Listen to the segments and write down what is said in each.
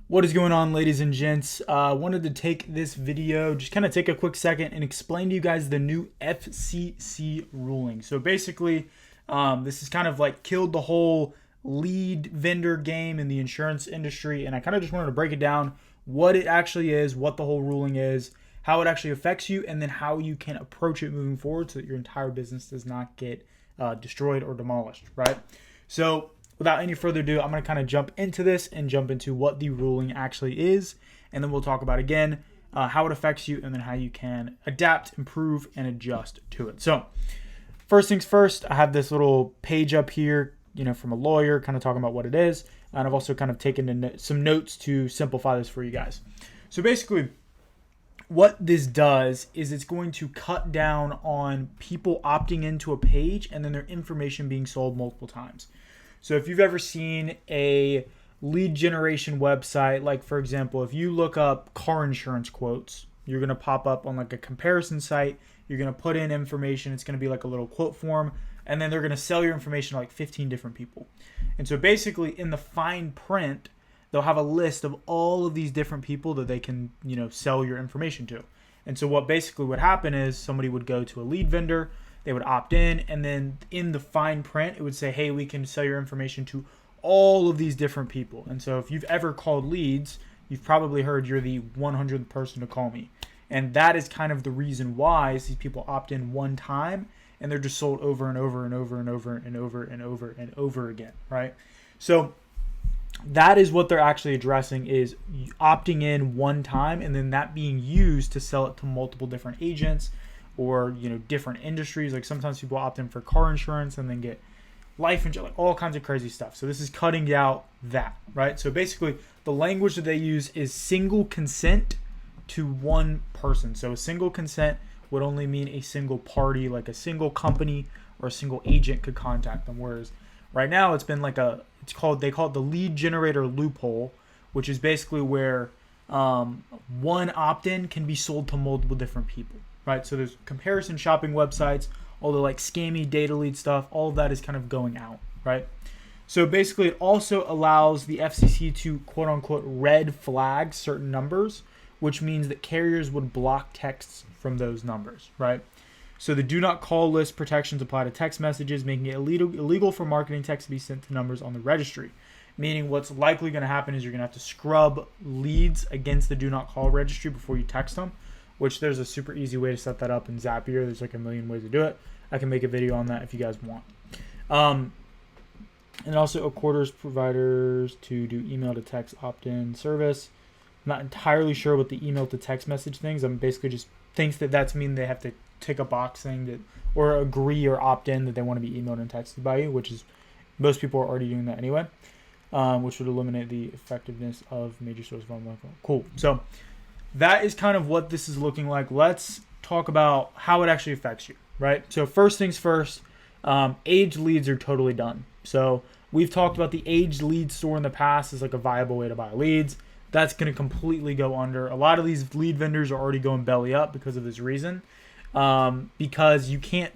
What is going on, ladies and gents? Wanted to take this video, just kind of take a quick second and explain to you guys the new FCC ruling. So basically, this has kind of like killed the whole lead vendor game in the insurance industry. And I kind of just wanted to break it down, what it actually is, what the whole ruling is, how it actually affects you, and then how you can approach it moving forward so that your entire business does not get destroyed or demolished, right? So without any further ado, I'm going to kind of jump into this and jump into what the ruling actually is. And then we'll talk about, again, how it affects you and then how you can adapt, improve, and adjust to it. So first things first, I have this little page up here, from a lawyer, kind of talking about what it is. And I've also kind of taken some notes to simplify this for you guys. So basically, what this does is it's going to cut down on people opting into a page and then their information being sold multiple times. So if you've ever seen a lead generation website, like for example, if you look up car insurance quotes, you're going to pop up on like a comparison site. You're going to put in information. It's going to be like a little quote form. And then they're going to sell your information to like 15 different people. And so basically in the fine print, they'll have a list of all of these different people that they can, sell your information to. And so what basically would happen is somebody would go to a lead vendor, they would opt in, and then in the fine print, it would say, hey, we can sell your information to all of these different people. And so if you've ever called leads, you've probably heard you're the 100th person to call me. And that is kind of the reason why is these people opt in one time and they're just sold over and over and over and over and over and over and over again, right? So that is what they're actually addressing, is opting in one time and then that being used to sell it to multiple different agents or different industries. Like sometimes people opt in for car insurance and then get life insurance, like all kinds of crazy stuff. So this is cutting out that, right? So basically the language that they use is single consent to one person. So a single consent would only mean a single party, like a single company or a single agent could contact them. Whereas right now it's been like they call it the lead generator loophole, which is basically where one opt-in can be sold to multiple different people. Right, so there's comparison shopping websites, all the like scammy data lead stuff, all of that is kind of going out, right? So basically it also allows the FCC to quote unquote red flag certain numbers, which means that carriers would block texts from those numbers, right? So the do not call list protections apply to text messages, making it illegal for marketing text to be sent to numbers on the registry. Meaning what's likely going to happen is you're going to have to scrub leads against the do not call registry before you text them, which there's a super easy way to set that up in Zapier. There's like a million ways to do it. I can make a video on that if you guys want. And also orders providers to do email to text opt-in service. I'm not entirely sure what the email to text message things. I'm basically just thinks that that's mean they have to tick a box saying that or agree or opt in that they want to be emailed and texted by you, which is most people are already doing that anyway, which would eliminate the effectiveness of major source of online. Cool. So that is kind of what this is looking like. Let's talk about how it actually affects you, right? So first things first, aged leads are totally done. So we've talked about the aged lead store in the past as like a viable way to buy leads. That's going to completely go under. A lot of these lead vendors are already going belly up because of this reason, because you can't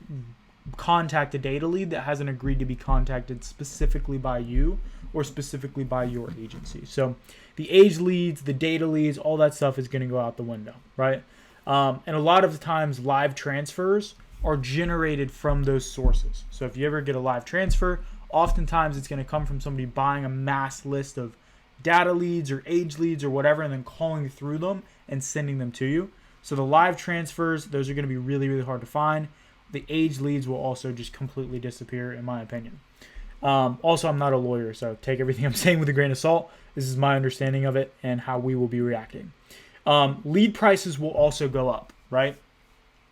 contact a data lead that hasn't agreed to be contacted specifically by you or specifically by your agency. So the age leads, the data leads, all that stuff is going to go out the window, right? And a lot of the times live transfers are generated from those sources. So if you ever get a live transfer, oftentimes it's going to come from somebody buying a mass list of data leads or age leads or whatever and then calling through them and sending them to you. So the live transfers, those are going to be really, really hard to find. The age leads will also just completely disappear, in my opinion. Also, I'm not a lawyer, so take everything I'm saying with a grain of salt. This is my understanding of it and how we will be reacting. Lead prices will also go up, right?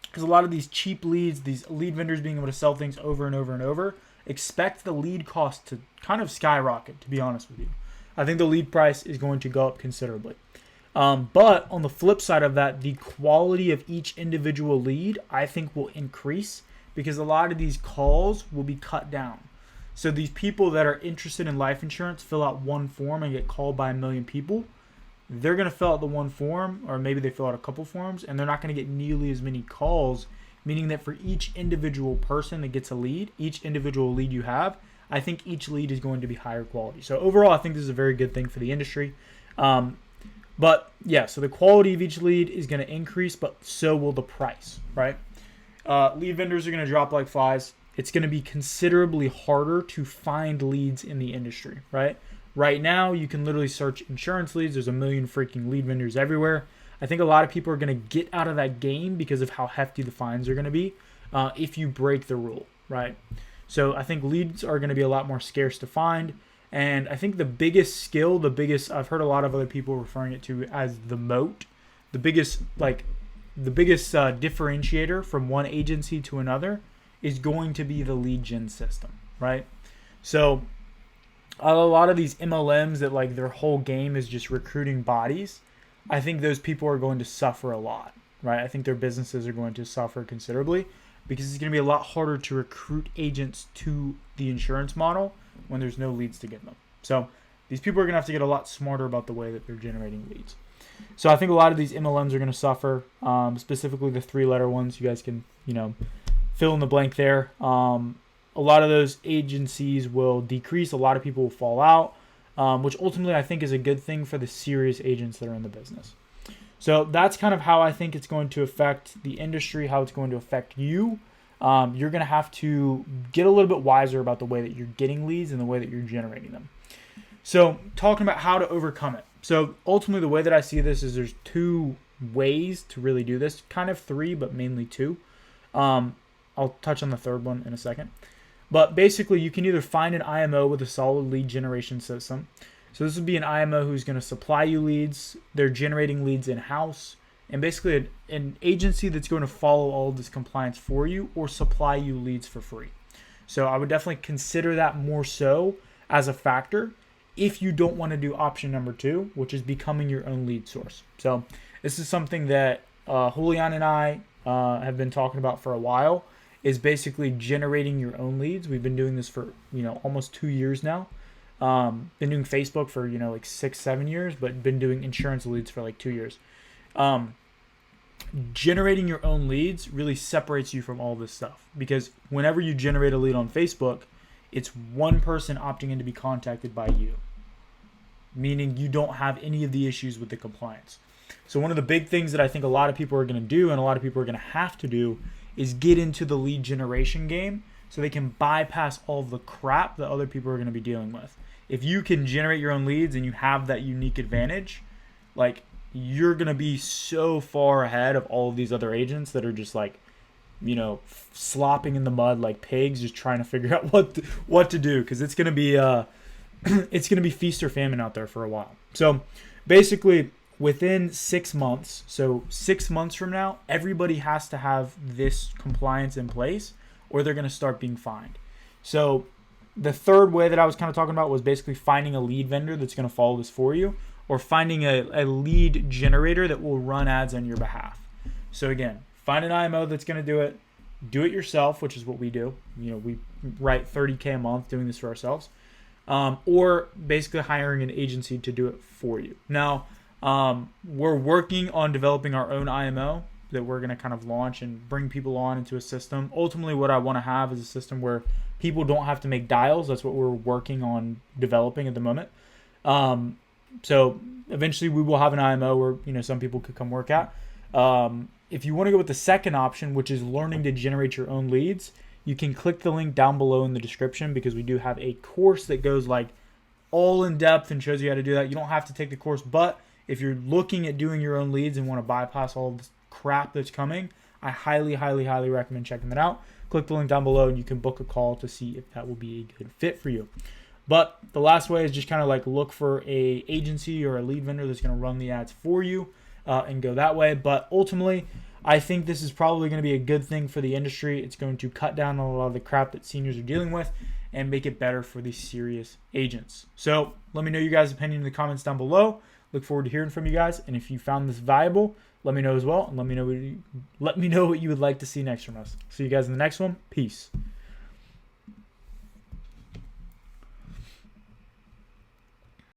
Because a lot of these cheap leads, these lead vendors being able to sell things over and over and over, expect the lead cost to kind of skyrocket, to be honest with you. I think the lead price is going to go up considerably. But on the flip side of that, the quality of each individual lead, I think, will increase because a lot of these calls will be cut down. So these people that are interested in life insurance fill out one form and get called by a million people. They're going to fill out the one form, or maybe they fill out a couple forms, and they're not going to get nearly as many calls, meaning that for each individual person that gets a lead, each individual lead you have, I think each lead is going to be higher quality. So overall, I think this is a very good thing for the industry. But yeah, so the quality of each lead is going to increase, but so will the price, right? Lead vendors are going to drop like flies. It's going to be considerably harder to find leads in the industry, right? Right now, you can literally search insurance leads. There's a million freaking lead vendors everywhere. I think a lot of people are going to get out of that game because of how hefty the fines are going to be if you break the rule, right? So I think leads are going to be a lot more scarce to find. And I think the biggest skill, I've heard a lot of other people referring it to as the moat, the biggest differentiator from one agency to another is going to be the lead gen system, right? So a lot of these MLMs that like their whole game is just recruiting bodies, I think those people are going to suffer a lot, right? I think their businesses are going to suffer considerably because it's going to be a lot harder to recruit agents to the insurance model when there's no leads to give them. So these people are going to have to get a lot smarter about the way that they're generating leads. So I think a lot of these MLMs are going to suffer, specifically the 3-letter ones. You guys can, fill in the blank there. A lot of those agencies will decrease. A lot of people will fall out, which ultimately I think is a good thing for the serious agents that are in the business. So that's kind of how I think it's going to affect the industry, how it's going to affect you. You're going to have to get a little bit wiser about the way that you're getting leads and the way that you're generating them. So talking about how to overcome it. So ultimately the way that I see this is there's 2 ways to really do this, kind of 3, but mainly 2. I'll touch on the third one in a second. But basically you can either find an IMO with a solid lead generation system. So this would be an IMO who's going to supply you leads. They're generating leads in-house. And basically an agency that's going to follow all of this compliance for you or supply you leads for free. So I would definitely consider that more so as a factor if you don't want to do option number 2, which is becoming your own lead source. So this is something that Julian and I have been talking about for a while, is basically generating your own leads. We've been doing this for, almost 2 years now. Been doing Facebook for, like 6-7 years, but been doing insurance leads for like 2 years. Generating your own leads really separates you from all this stuff, because whenever you generate a lead on Facebook, it's one person opting in to be contacted by you, meaning you don't have any of the issues with the compliance. So one of the big things that I think a lot of people are going to do and a lot of people are going to have to do is get into the lead generation game so they can bypass all the crap that other people are going to be dealing with. If you can generate your own leads and you have that unique advantage, like, you're going to be so far ahead of all of these other agents that are just like, slopping in the mud like pigs, just trying to figure out what to do, because it's going to be it's going to be feast or famine out there for a while. So basically within 6 months, so 6 months from now, everybody has to have this compliance in place or they're going to start being fined. So the third way that I was kind of talking about was basically finding a lead vendor that's going to follow this for you, or finding a lead generator that will run ads on your behalf. So again, find an IMO that's going to do it yourself, which is what we do. We write $30K a month doing this for ourselves, or basically hiring an agency to do it for you. Now, we're working on developing our own IMO that we're going to kind of launch and bring people on into a system. Ultimately, what I want to have is a system where people don't have to make dials. That's what we're working on developing at the moment. So eventually we will have an IMO where, some people could come work at. If you want to go with the second option, which is learning to generate your own leads, you can click the link down below in the description, because we do have a course that goes like all in depth and shows you how to do that. You don't have to take the course, but if you're looking at doing your own leads and want to bypass all this crap that's coming, I highly, highly, highly recommend checking that out. Click the link down below and you can book a call to see if that will be a good fit for you. But the last way is just kind of like look for a agency or a lead vendor that's going to run the ads for you and go that way. But ultimately, I think this is probably going to be a good thing for the industry. It's going to cut down on a lot of the crap that seniors are dealing with and make it better for these serious agents. So let me know your guys' opinion in the comments down below. Look forward to hearing from you guys. And if you found this valuable, let me know as well. And let me know what you would like to see next from us. See you guys in the next one. Peace.